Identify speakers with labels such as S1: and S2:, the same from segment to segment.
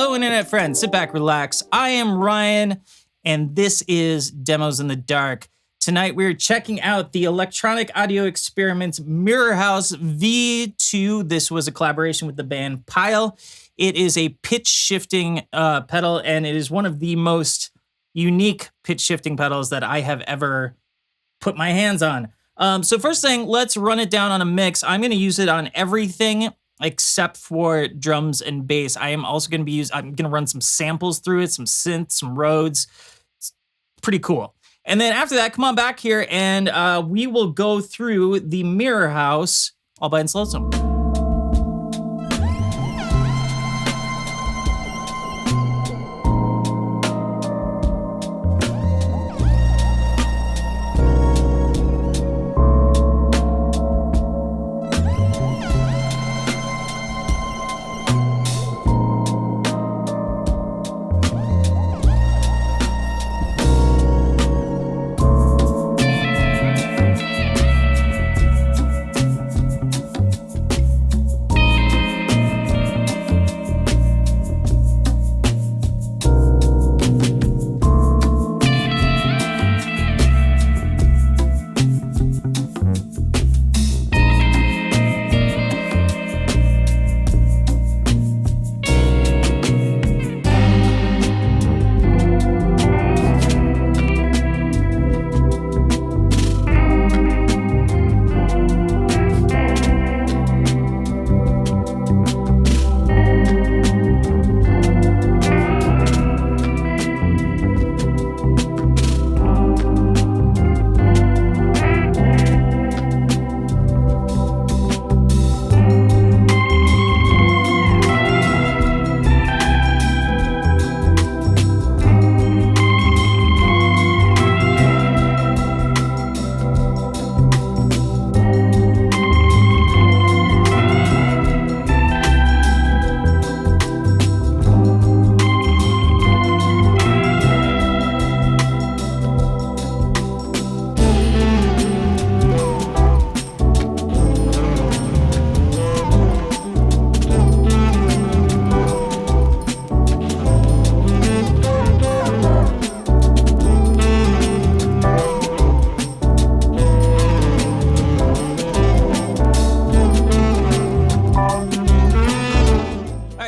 S1: Hello, internet friends. Sit back, relax. I am Ryan, and this is Demos in the Dark. Tonight, we're checking out the electronic audio experiments Mirror House V2. This was a collaboration with the band Pile. It is a pitch shifting pedal, and it is one of the most unique pitch shifting pedals that I have ever put my hands on. So first thing, let's run it down on a mix. I'm going to use it on everything except for drums and bass. I am also going to I'm going to run some samples through it, some synths, some Rhodes. It's pretty cool. And then after that, come on back here and we will go through the Mirror House all by and slow some.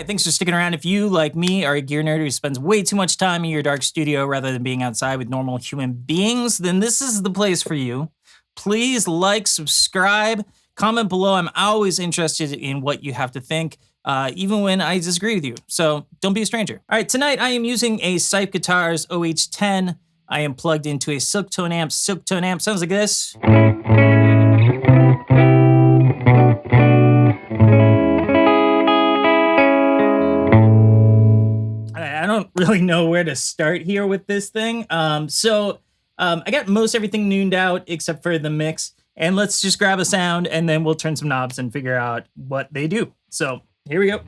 S1: Thanks for sticking around. If you, like me, are a gear nerd who spends way too much time in your dark studio rather than being outside with normal human beings, then this is the place for you. Please like, subscribe, comment below. I'm always interested in what you have to think, even when I disagree with you. So don't be a stranger. All right, tonight I am using a Sipe Guitars OH10. I am plugged into a Silktone amp. Silktone amp sounds like this. I don't really know where to start here with this thing. I got most everything nooned out except for the mix. And let's just grab a sound and then we'll turn some knobs and figure out what they do. So here we go.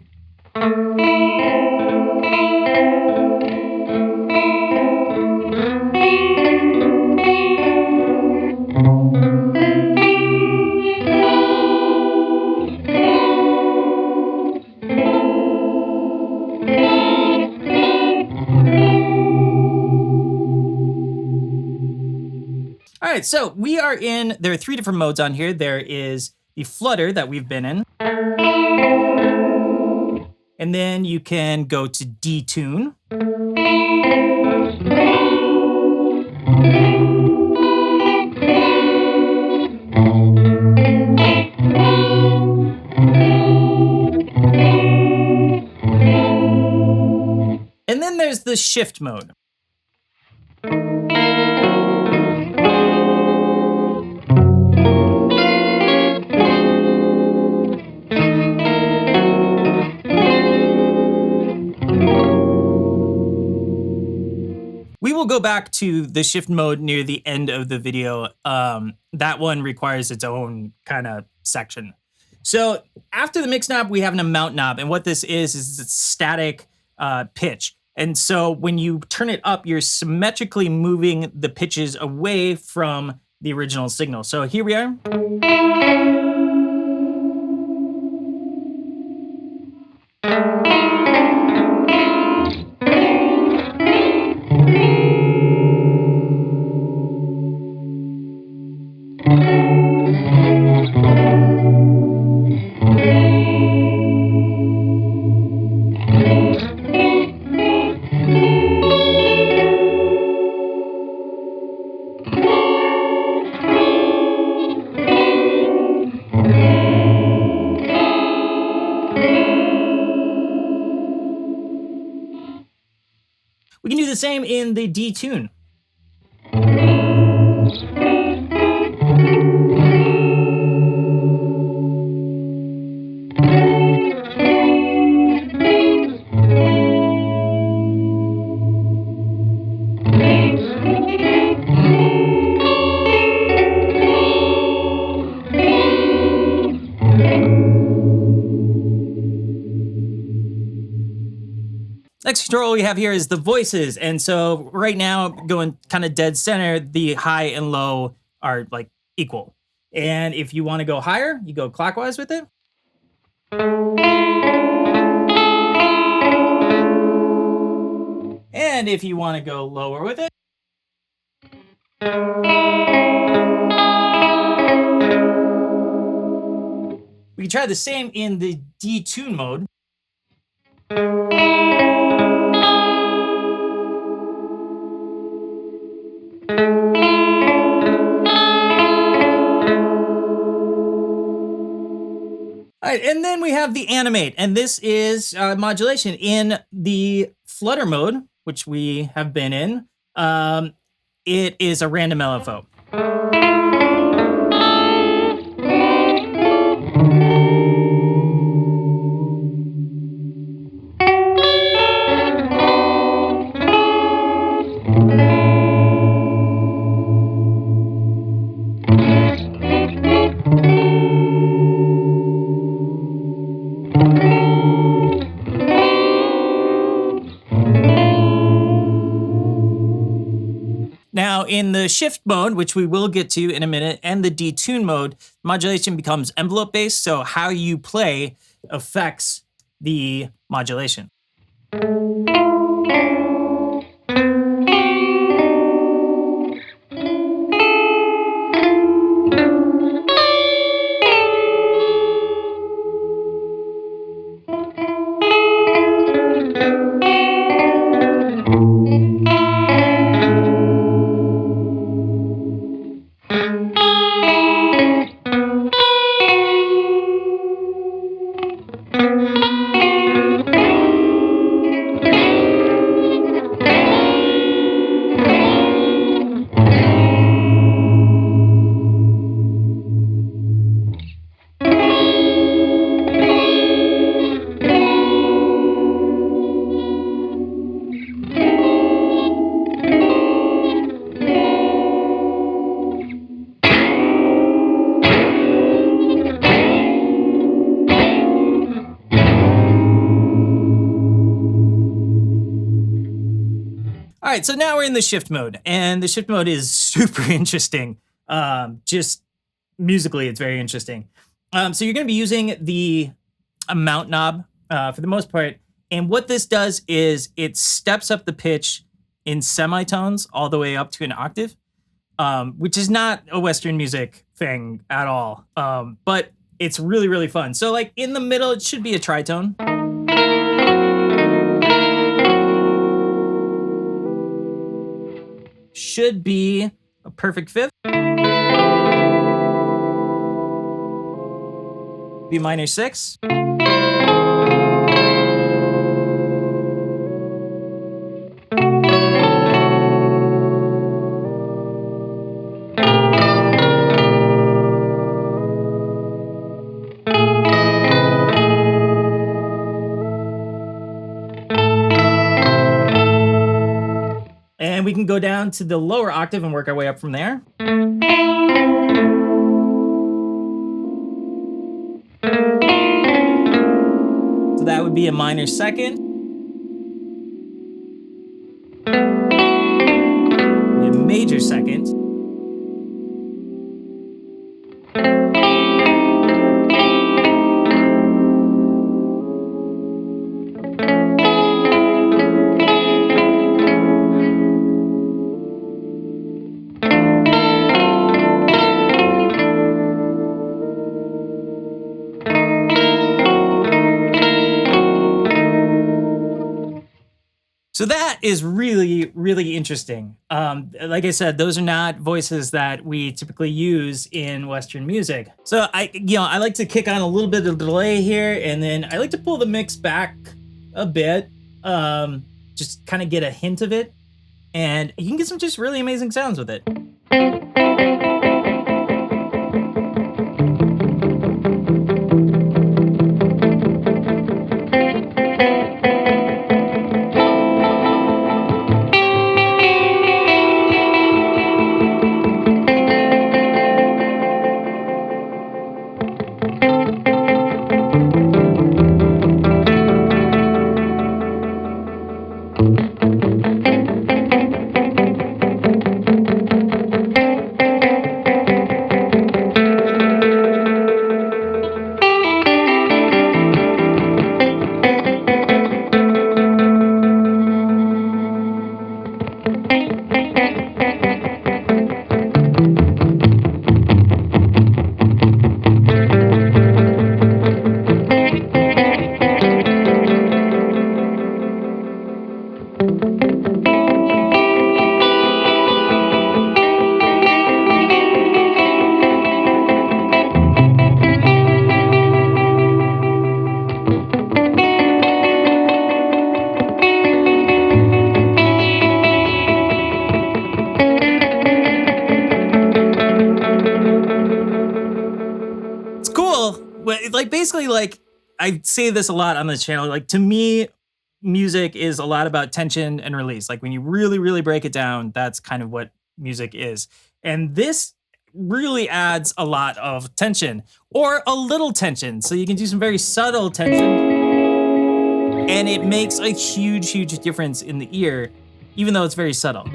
S1: All right, so there are three different modes on here. There is the Flutter that we've been in. And then you can go to detune. And then there's the shift mode. We will go back to the shift mode near the end of the video. That one requires its own kind of section. So after the mix knob, we have an amount knob. And what this is it's static pitch. And so when you turn it up, you're symmetrically moving the pitches away from the original signal. So here we are. the same in the detune. Next control we have here is the voices. And so right now, going kind of dead center, the high and low are like equal. And if you want to go higher, you go clockwise with it. And if you want to go lower with it. We can try the same in the detune mode. All right, and then we have the animate, and this is modulation in the Flutter mode, which we have been in. It is a random LFO. Now, in the shift mode, which we will get to in a minute, and the detune mode, modulation becomes envelope-based, so how you play affects the modulation. All right, so now we're in the shift mode, and the shift mode is super interesting. Just musically, it's very interesting. So you're going to be using the amount knob for the most part, and what this does is it steps up the pitch in semitones all the way up to an octave, which is not a Western music thing at all, but it's really, really fun. So like in the middle, it should be a tritone. Should be a perfect fifth. B minor 6. And we can go down to the lower octave and work our way up from there. So that would be a minor second. A major second. So that is really, really interesting. Like I said, those are not voices that we typically use in Western music. So I like to kick on a little bit of delay here, and then I like to pull the mix back a bit, just kind of get a hint of it. And you can get some just really amazing sounds with it. Like basically, like I say this a lot on this channel, like to me music is a lot about tension and release. Like when you really break it down, that's kind of what music is. And this really adds a lot of tension or a little tension, so you can do some very subtle tension and it makes a huge difference in the ear, even though it's very subtle.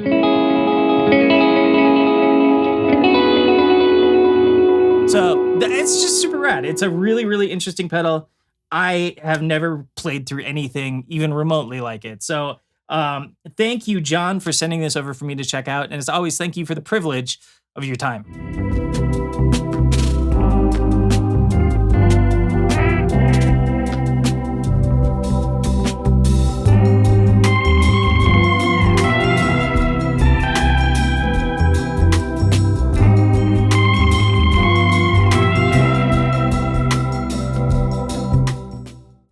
S1: So it's just super rad. It's a really interesting pedal. I have never played through anything even remotely like it. So thank you, John, for sending this over for me to check out. And as always, thank you for the privilege of your time.